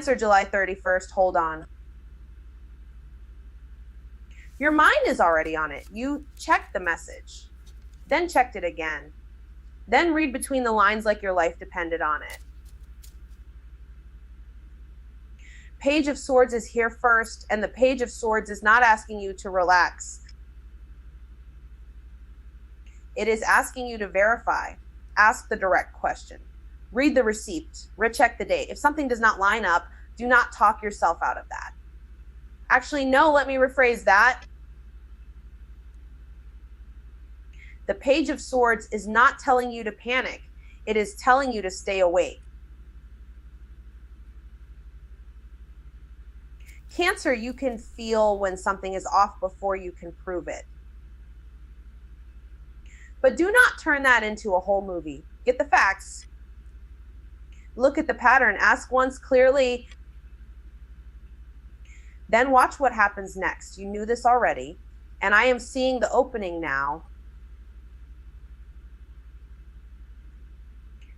Cancer, July 31st, hold on. Your mind is already on it. You checked the message, then checked it again. Then read between the lines like your life depended on it. Page of Swords is here first, and the Page of Swords is not asking you to relax. It is asking you to verify. Ask the direct question. Read the receipt. Recheck the date. If something does not line up, do not talk yourself out of that. Actually, no, let me rephrase that. The Page of Swords is not telling you to panic. It is telling you to stay awake. Cancer, you can feel when something is off before you can prove it. But do not turn that into a whole movie. Get the facts. Look at the pattern. Ask once clearly. Then watch what happens next. You knew this already. And I am seeing the opening now.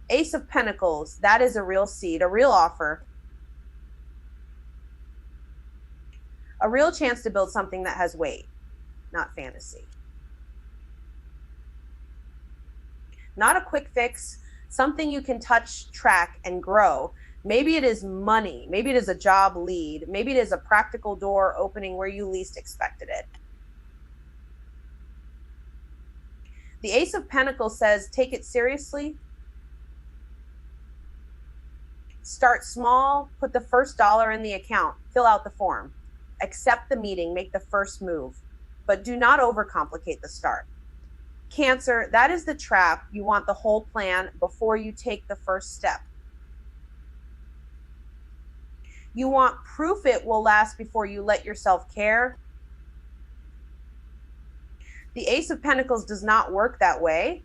Ace of Pentacles. That is a real seed, a real offer. A real chance to build something that has weight, not fantasy. Not a quick fix, something you can touch, track, and grow. Maybe it is money. Maybe it is a job lead. Maybe it is a practical door opening where you least expected it. The Ace of Pentacles says, take it seriously. Start small, put the first dollar in the account, fill out the form. Accept the meeting, make the first move, but do not overcomplicate the start. Cancer, that is the trap. You want the whole plan before you take the first step. You want proof it will last before you let yourself care. The Ace of Pentacles does not work that way.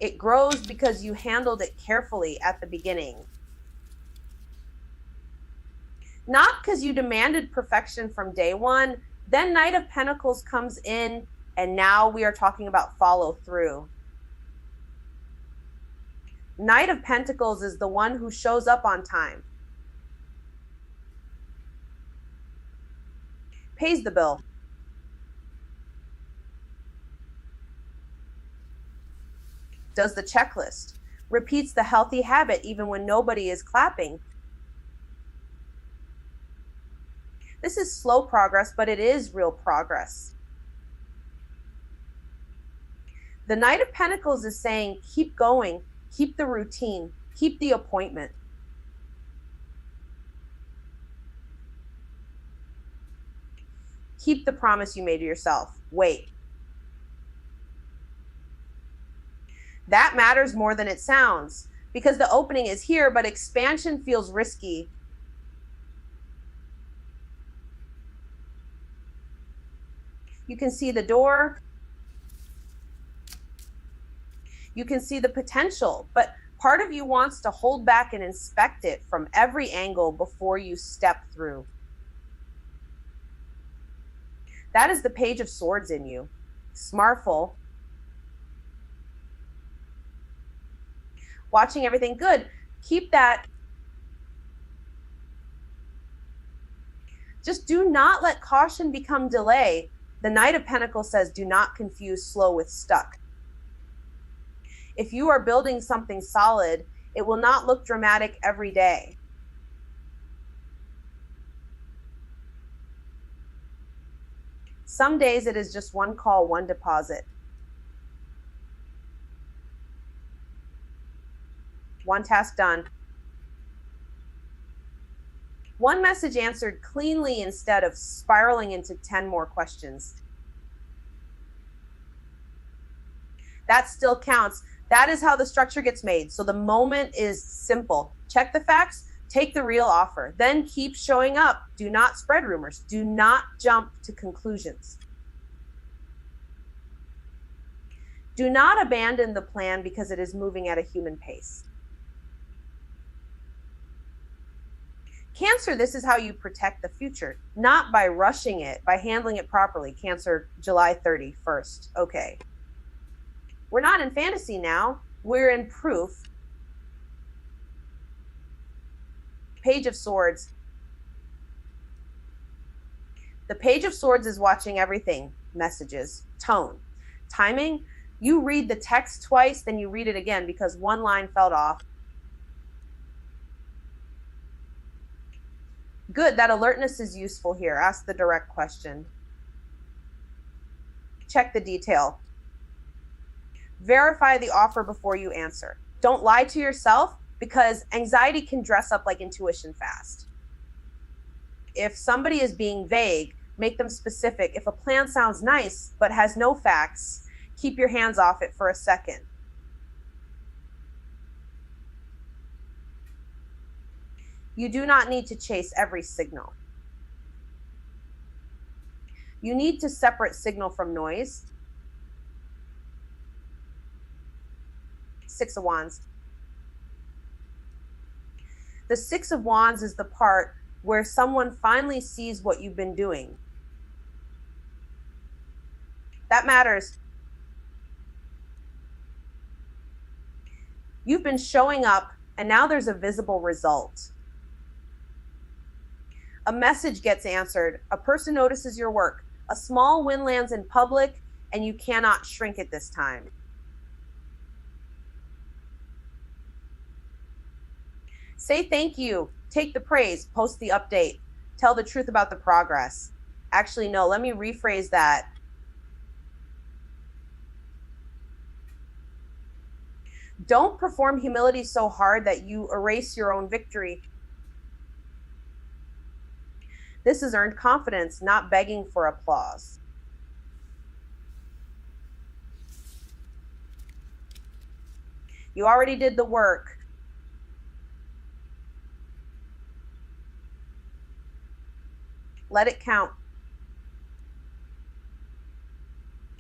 It grows because you handled it carefully at the beginning. Not because you demanded perfection from day one. Then Knight of Pentacles comes in, and now we are talking about follow through. Knight of Pentacles is the one who shows up on time, pays the bill, does the checklist, repeats the healthy habit even when nobody is clapping. This is slow progress, but it is real progress. The Knight of Pentacles is saying, keep going, keep the routine, keep the appointment. Keep the promise you made to yourself. Wait. That matters more than it sounds, because the opening is here, but expansion feels risky. You can see the door. You can see the potential, but part of you wants to hold back and inspect it from every angle before you step through. That is the Page of Swords in you. Smartful. Watching everything good. Keep that. Just do not let caution become delay. The Knight of Pentacles says, do not confuse slow with stuck. If you are building something solid, it will not look dramatic every day. Some days it is just one call, one deposit. One task done. One message answered cleanly instead of spiraling into 10 more questions. That still counts. That is how the structure gets made. So the moment is simple. Check the facts, take the real offer, then keep showing up. Do not spread rumors. Do not jump to conclusions. Do not abandon the plan because it is moving at a human pace. Cancer, this is how you protect the future, not by rushing it, by handling it properly. Cancer, July 31st. Okay. We're not in fantasy now. We're in proof. Page of Swords. The Page of Swords is watching everything. Messages, tone, timing. You read the text twice, then you read it again because one line fell off. Good, that alertness is useful here. Ask the direct question. Check the detail. Verify the offer before you answer. Don't lie to yourself because anxiety can dress up like intuition fast. If somebody is being vague, make them specific. If a plan sounds nice but has no facts, keep your hands off it for a second. You do not need to chase every signal. You need to separate signal from noise. Six of Wands. The Six of Wands is the part where someone finally sees what you've been doing. That matters. You've been showing up, and now there's a visible result. A message gets answered. A person notices your work. A small win lands in public, and you cannot shrink it this time. Say thank you. Take the praise. Post the update. Tell the truth about the progress. Actually, no, let me rephrase that. Don't perform humility so hard that you erase your own victory. This is earned confidence, not begging for applause. You already did the work. Let it count.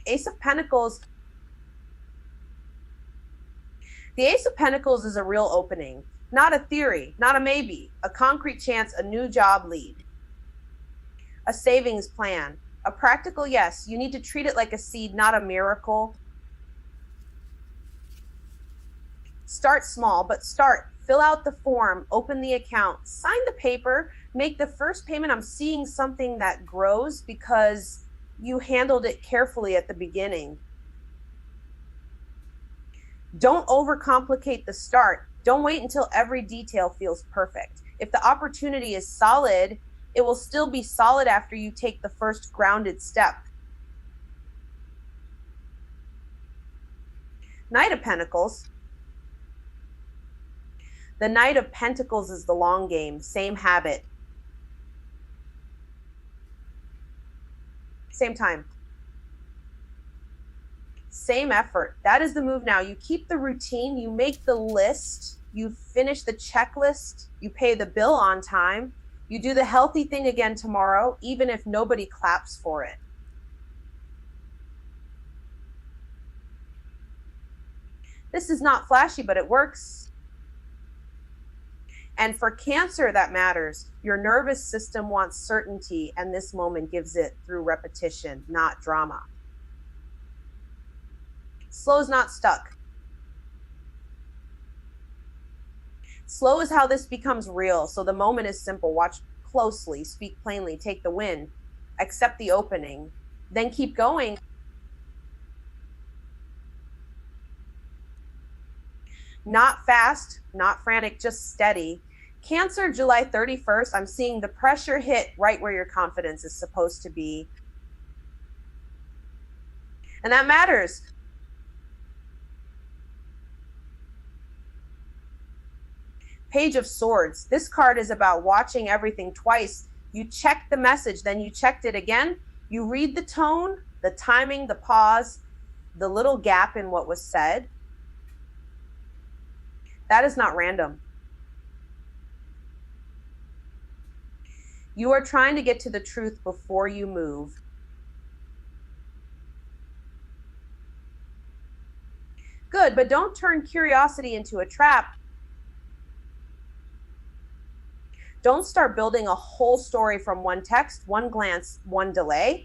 Ace of Pentacles. The Ace of Pentacles is a real opening, not a theory, not a maybe, a concrete chance, a new job lead. A savings plan, a practical yes. You need to treat it like a seed, not a miracle. Start small, but start. Fill out the form, open the account, sign the paper, make the first payment. I'm seeing something that grows because you handled it carefully at the beginning. Don't overcomplicate the start. Don't wait until every detail feels perfect. If the opportunity is solid, it will still be solid after you take the first grounded step. Knight of Pentacles. The Knight of Pentacles is the long game, same habit. Same time. Same effort. That is the move now. You keep the routine, you make the list, you finish the checklist, you pay the bill on time, you do the healthy thing again tomorrow, even if nobody claps for it. This is not flashy, but it works. And for Cancer, that matters. Your nervous system wants certainty, and this moment gives it through repetition, not drama. Slow is not stuck. Slow is how this becomes real. So the moment is simple. Watch closely, speak plainly, take the win, accept the opening, then keep going. Not fast, not frantic, just steady. Cancer, July 31st, I'm seeing the pressure hit right where your confidence is supposed to be. And that matters. Page of Swords. This card is about watching everything twice. You check the message, then you checked it again. You read the tone, the timing, the pause, the little gap in what was said. That is not random. You are trying to get to the truth before you move. Good, but don't turn curiosity into a trap. Don't start building a whole story from one text, one glance, one delay.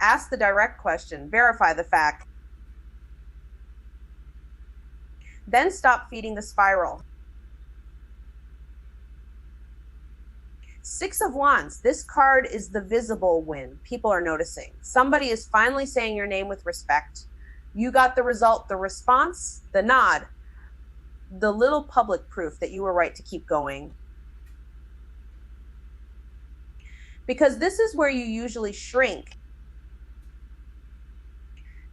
Ask the direct question, verify the fact. Then stop feeding the spiral. Six of Wands. This card is the visible win. People are noticing. Somebody is finally saying your name with respect. You got the result, the response, the nod, the little public proof that you were right to keep going. Because this is where you usually shrink.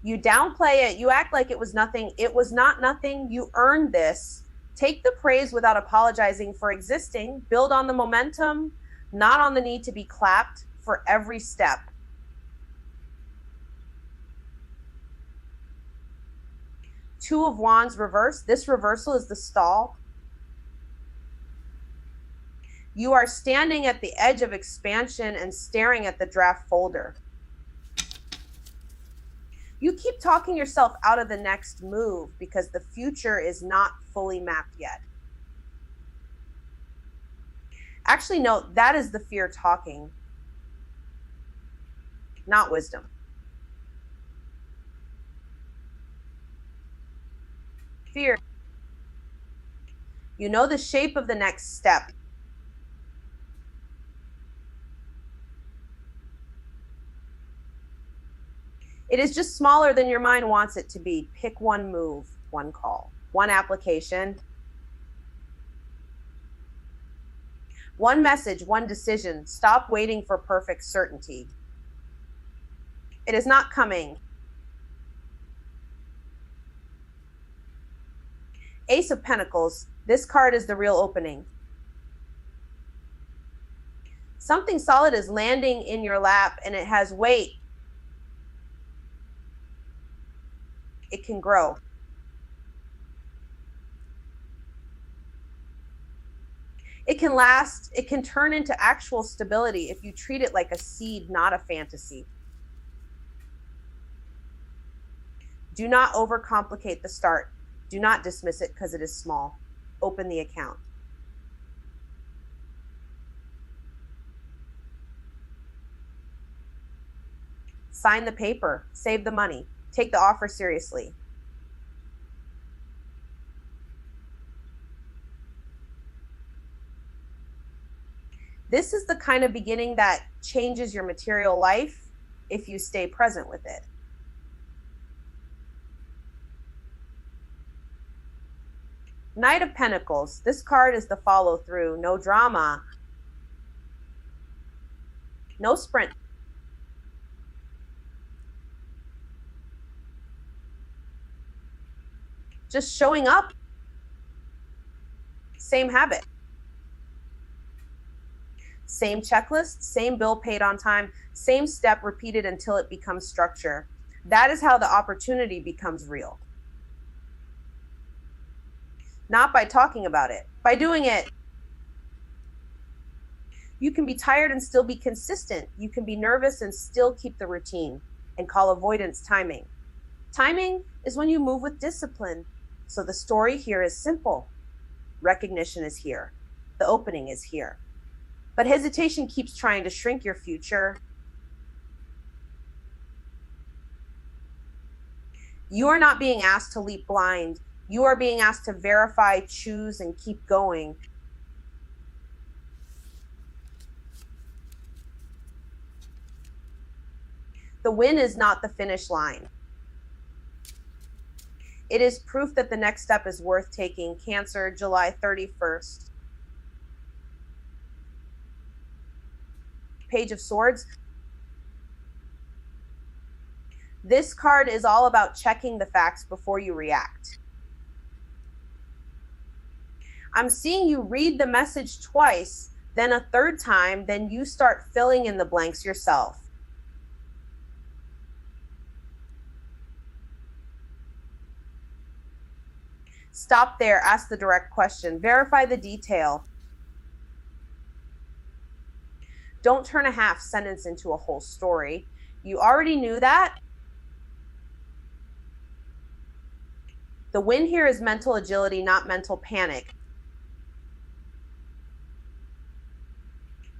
You downplay it. You act like it was nothing. It was not nothing. You earned this. Take the praise without apologizing for existing. Build on the momentum, not on the need to be clapped for every step. Two of Wands reverse. This reversal is the stall. You are standing at the edge of expansion and staring at the draft folder. You keep talking yourself out of the next move because the future is not fully mapped yet. Actually, no, that is the fear talking, not wisdom. Fear. You know the shape of the next step. It is just smaller than your mind wants it to be. Pick one move, one call, one application, one message, one decision. Stop waiting for perfect certainty. It is not coming. Ace of Pentacles. This card is the real opening. Something solid is landing in your lap and it has weight. It can grow. It can last. It can turn into actual stability if you treat it like a seed, not a fantasy. Do not overcomplicate the start. Do not dismiss it because it is small. Open the account. Sign the paper. Save the money. Take the offer seriously. This is the kind of beginning that changes your material life if you stay present with it. Knight of Pentacles. This card is the follow through. No drama. No sprint. Just showing up. Same habit. Same checklist, same bill paid on time, same step repeated until it becomes structure. That is how the opportunity becomes real. Not by talking about it, by doing it. You can be tired and still be consistent. You can be nervous and still keep the routine and call avoidance timing. Timing is when you move with discipline. So the story here is simple. Recognition is here. The opening is here. But hesitation keeps trying to shrink your future. You are not being asked to leap blind. You are being asked to verify, choose, and keep going. The win is not the finish line. It is proof that the next step is worth taking. Cancer, July 31st. Page of Swords. This card is all about checking the facts before you react. I'm seeing you read the message twice, then a third time, then you start filling in the blanks yourself. Stop there, ask the direct question, verify the detail. Don't turn a half sentence into a whole story. You already knew that. The win here is mental agility, not mental panic.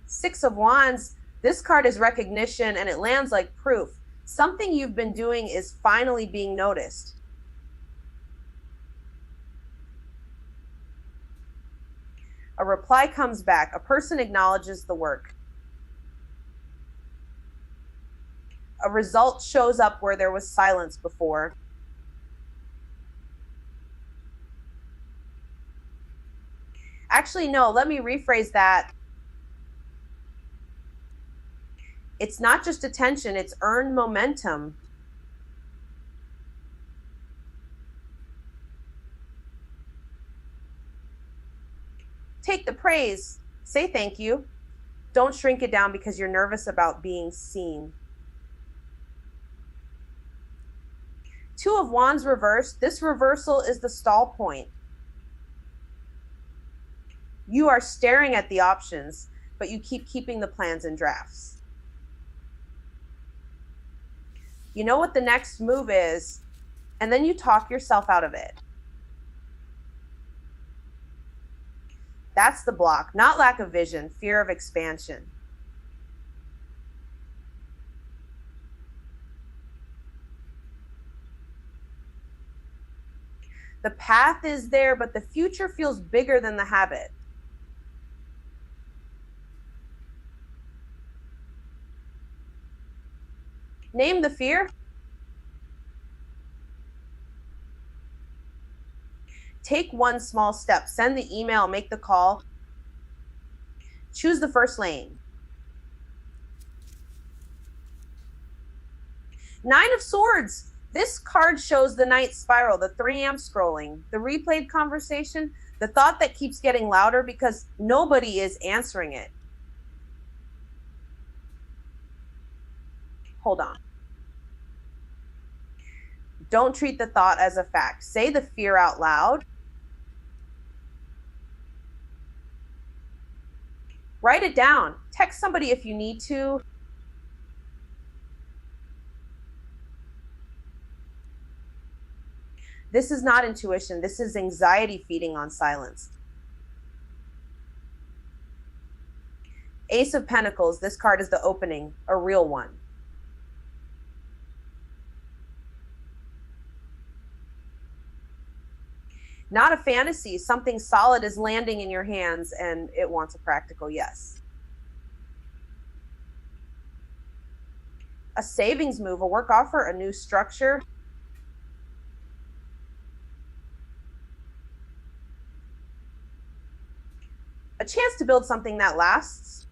Six of Wands, this card is recognition and it lands like proof. Something you've been doing is finally being noticed. A reply comes back. A person acknowledges the work. A result shows up where there was silence before. Actually, no, let me rephrase that. It's not just attention, it's earned momentum. Take the praise. Say thank you. Don't shrink it down because you're nervous about being seen. Two of Wands reversed. This reversal is the stall point. You are staring at the options, but you keep keeping the plans in drafts. You know what the next move is, and then you talk yourself out of it. That's the block, not lack of vision, fear of expansion. The path is there, but the future feels bigger than the habit. Name the fear. Take one small step. Send the email, make the call. Choose the first lane. Nine of Swords. This card shows the night spiral, the 3 amp scrolling, the replayed conversation, the thought that keeps getting louder because nobody is answering it. Hold on. Don't treat the thought as a fact. Say the fear out loud. Write it down. Text somebody if you need to. This is not intuition. This is anxiety feeding on silence. Ace of Pentacles. This card is the opening, a real one. Not a fantasy. Something solid is landing in your hands and it wants a practical yes. A savings move, a work offer, a new structure. A chance to build something that lasts.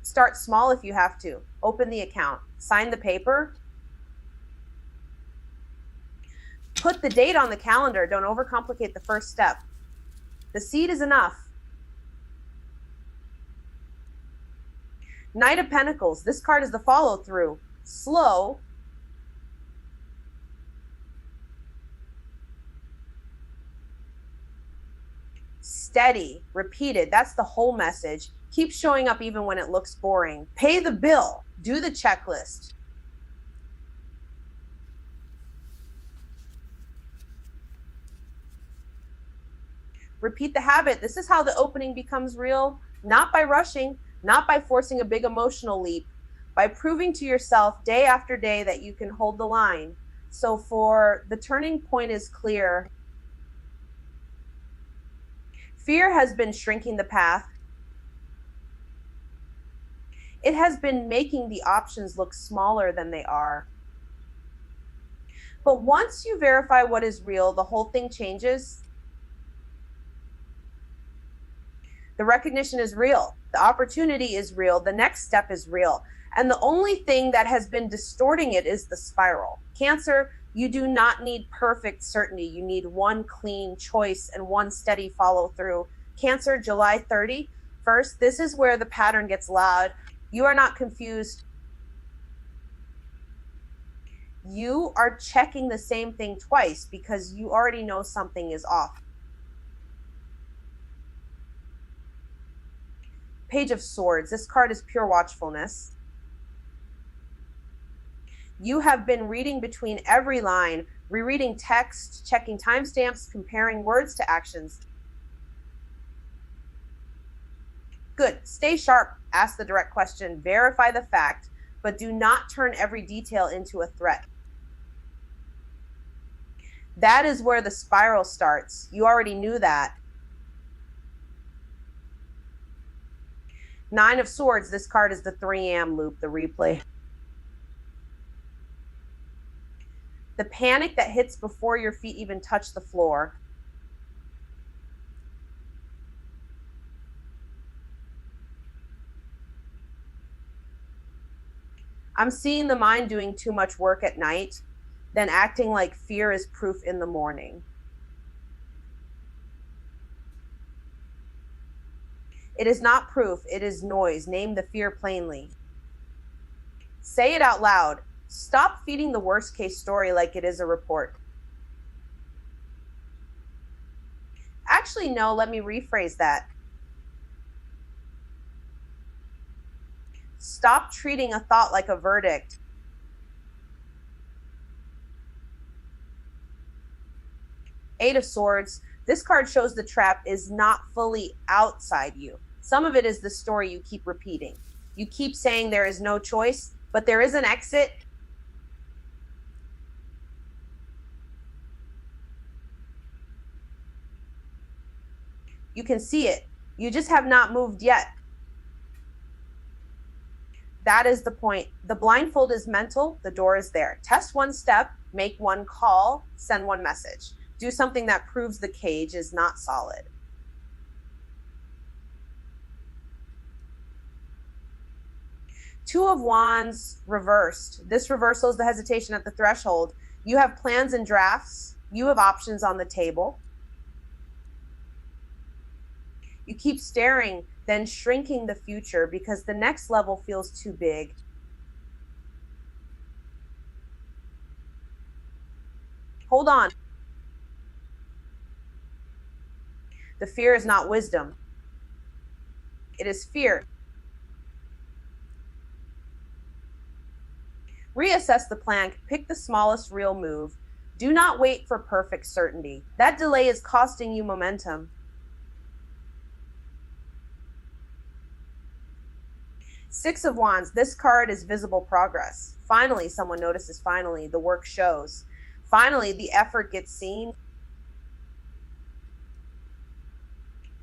Start small if you have to. Open the account. Sign the paper. Put the date on the calendar. Don't overcomplicate the first step. The seed is enough. Knight of Pentacles. This card is the follow through. Slow. Steady. Repeated. That's the whole message. Keep showing up even when it looks boring. Pay the bill. Do the checklist. Repeat the habit. This is how the opening becomes real, not by rushing, not by forcing a big emotional leap, by proving to yourself day after day that you can hold the line. So for the turning point is clear. Fear has been shrinking the path. It has been making the options look smaller than they are. But once you verify what is real, the whole thing changes. The recognition is real. The opportunity is real. The next step is real. And the only thing that has been distorting it is the spiral. Cancer, you do not need perfect certainty. You need one clean choice and one steady follow through. Cancer, July 31st, this is where the pattern gets loud. You are not confused. You are checking the same thing twice because you already know something is off. Page of Swords. This card is pure watchfulness. You have been reading between every line, rereading text, checking timestamps, comparing words to actions. Good. Stay sharp. Ask the direct question. Verify the fact, but do not turn every detail into a threat. That is where the spiral starts. You already knew that. Nine of Swords, this card is the 3am loop, the replay. The panic that hits before your feet even touch the floor. I'm seeing the mind doing too much work at night, then acting like fear is proof in the morning. It is not proof, it is noise. Name the fear plainly. Say it out loud. Stop feeding the worst case story like it is a report. Actually, no, let me rephrase that. Stop treating a thought like a verdict. Eight of Swords. This card shows the trap is not fully outside you. Some of it is the story you keep repeating. You keep saying there is no choice, but there is an exit. You can see it. You just have not moved yet. That is the point. The blindfold is mental. The door is there. Test one step, make one call, send one message. Do something that proves the cage is not solid. Two of Wands reversed. This reversal is the hesitation at the threshold. You have plans and drafts. You have options on the table. You keep staring, then shrinking the future because the next level feels too big. Hold on. The fear is not wisdom. It is fear. Reassess the plan. Pick the smallest real move. Do not wait for perfect certainty. That delay is costing you momentum. Six of Wands. This card is visible progress. Finally, someone notices. Finally, the work shows. Finally, the effort gets seen.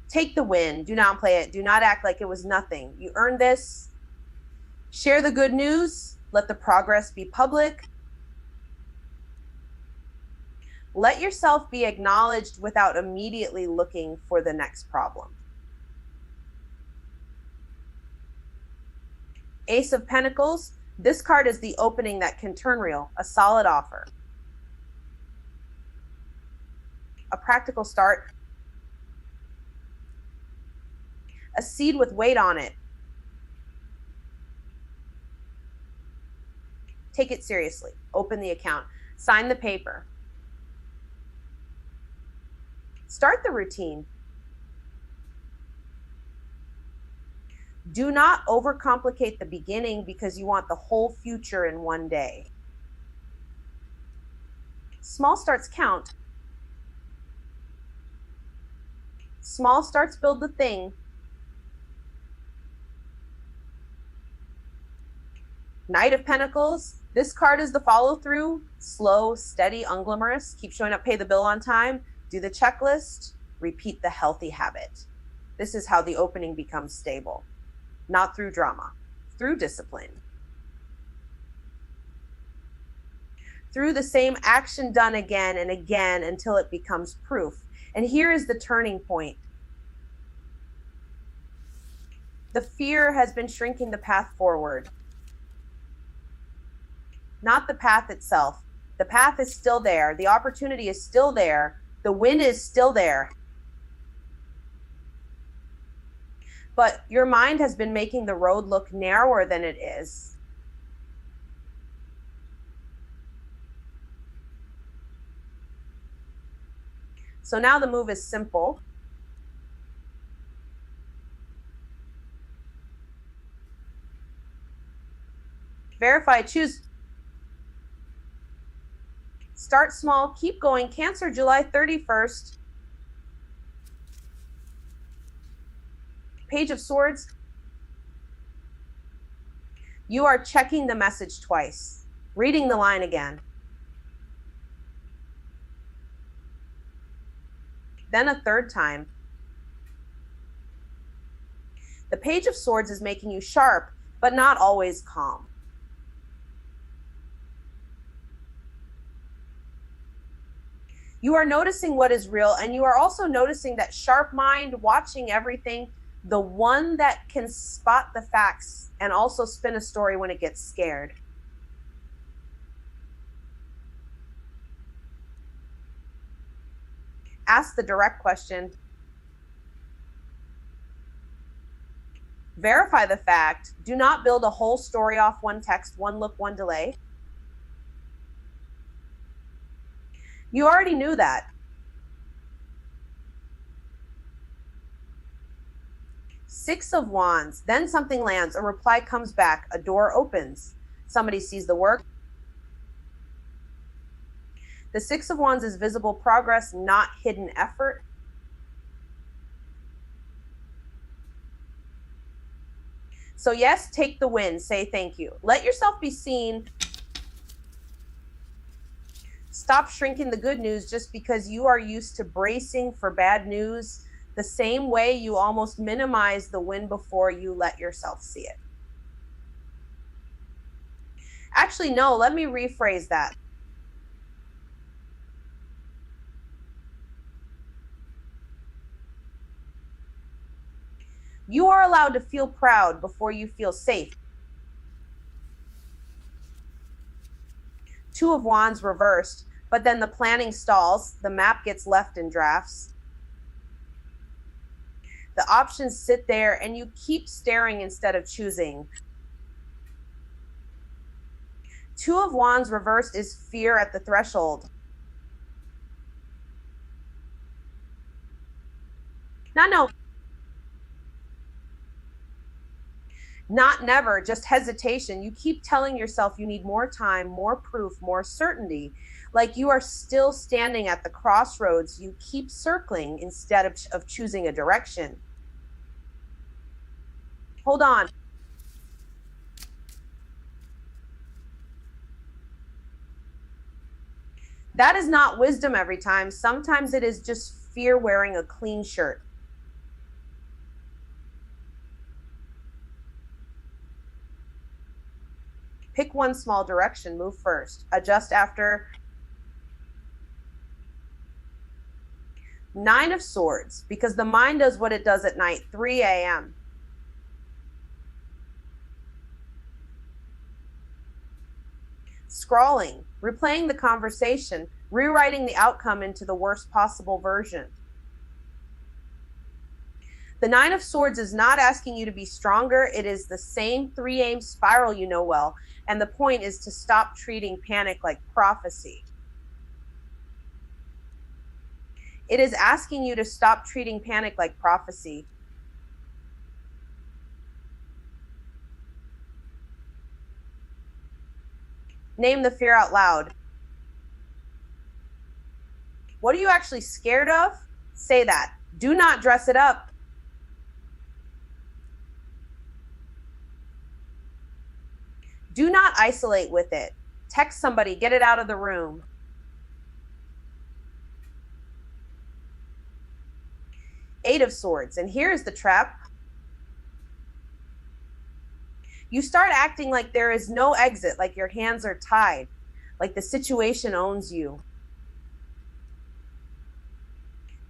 Take the win. Do not play it. Do not act like it was nothing. You earned this. Share the good news. Let the progress be public. Let yourself be acknowledged without immediately looking for the next problem. Ace of Pentacles. This card is the opening that can turn real, a solid offer. A practical start. A seed with weight on it. Take it seriously. Open the account. Sign the paper. Start the routine. Do not overcomplicate the beginning because you want the whole future in one day. Small starts count. Small starts build the thing. Knight of Pentacles. This card is the follow through. Slow, steady, unglamorous. Keep showing up, pay the bill on time. Do the checklist. Repeat the healthy habit. This is how the opening becomes stable. Not through drama, through discipline. Through the same action done again and again until it becomes proof. And here is the turning point. The fear has been shrinking the path forward. Not the path itself. The path is still there. The opportunity is still there. The win is still there. But your mind has been making the road look narrower than it is. So now the move is simple. Verify, choose. Start small, keep going. Cancer, July 31st. Page of Swords. You are checking the message twice, reading the line again. then a third time. The Page of Swords is making you sharp, but not always calm. You are noticing what is real, and you are also noticing that sharp mind, watching everything, the one that can spot the facts and also spin a story when it gets scared. Ask the direct question. Verify the fact. Do not build a whole story off one text, one look, one delay. You already knew that. Six of Wands. Then something lands. A reply comes back. A door opens. Somebody sees the work. The Six of Wands is visible progress, not hidden effort. So yes, take the win. Say thank you. Let yourself be seen. Stop shrinking the good news just because you are used to bracing for bad news, the same way you almost minimize the win before you let yourself see it. Actually, no, let me rephrase that. You are allowed to feel proud before you feel safe. Two of Wands reversed, but then the planning stalls. The map gets left in drafts. The options sit there and you keep staring instead of choosing. Two of Wands reversed is fear at the threshold. No. Not never, just hesitation. You keep telling yourself you need more time, more proof, more certainty. Like you are still standing at the crossroads. You keep circling instead of choosing a direction. Hold on. That is not wisdom every time. Sometimes it is just fear wearing a clean shirt. Pick one small direction, move first, adjust after. Nine of Swords, because the mind does what it does at night, 3 a.m. Scrawling, replaying the conversation, rewriting the outcome into the worst possible version. The Nine of Swords is not asking you to be stronger. It is the same 3 spiral you know well. And the point is to stop treating panic like prophecy. It is asking you to stop treating panic like prophecy. Name the fear out loud. What are you actually scared of? Say that. Do not dress it up. Do not isolate with it. Text somebody, get it out of the room. Eight of Swords, and here's the trap. You start acting like there is no exit, like your hands are tied, like the situation owns you.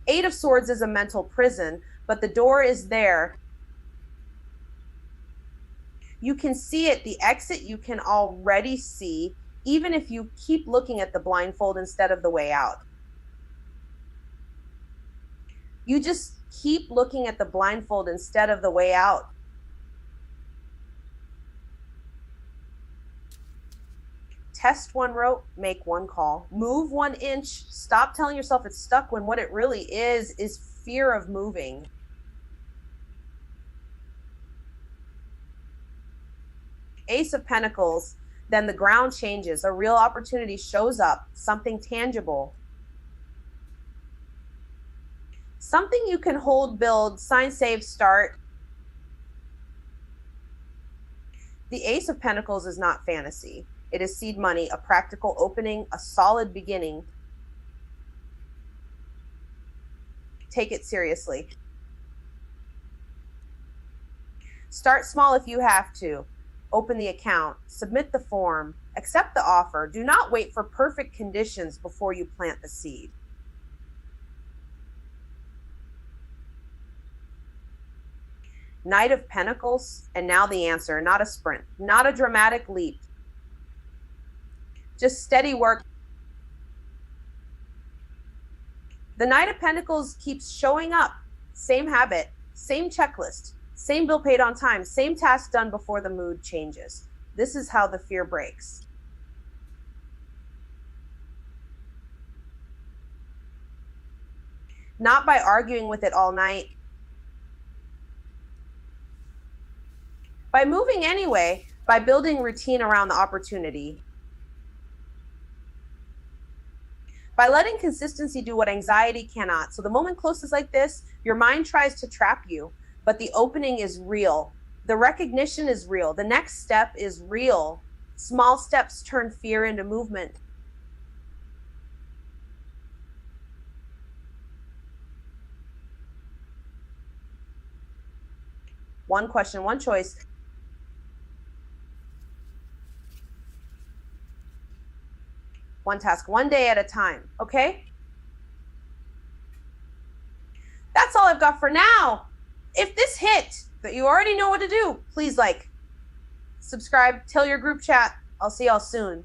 Eight of Swords is a mental prison, but the door is there. You can see it, the exit you can already see, even if you keep looking at the blindfold instead of the way out. You just keep looking at the blindfold instead of the way out. Test one rope, make one call. Move 1 inch. Stop telling yourself it's stuck when what it really is fear of moving. Ace of Pentacles, then the ground changes. A real opportunity shows up, something tangible. Something you can hold, build, sign, save, start. The Ace of Pentacles is not fantasy. It is seed money, a practical opening, a solid beginning. take it seriously. Start small if you have to. Open the account, submit the form, accept the offer. Do not wait for perfect conditions before you plant the seed. Knight of Pentacles, and now the answer, not a sprint, not a dramatic leap. Just steady work. The Knight of Pentacles keeps showing up. Same habit, same checklist, same bill paid on time, same task done before the mood changes. This is how the fear breaks. Not by arguing with it all night. By moving anyway, by building routine around the opportunity. By letting consistency do what anxiety cannot. So the moment closes like this, your mind tries to trap you, but the opening is real. The recognition is real. The next step is real. Small steps turn fear into movement. One question, one choice. One task, one day at a time, okay? That's all I've got for now. If this hit, that you already know what to do, please like, subscribe, tell your group chat. I'll see y'all soon.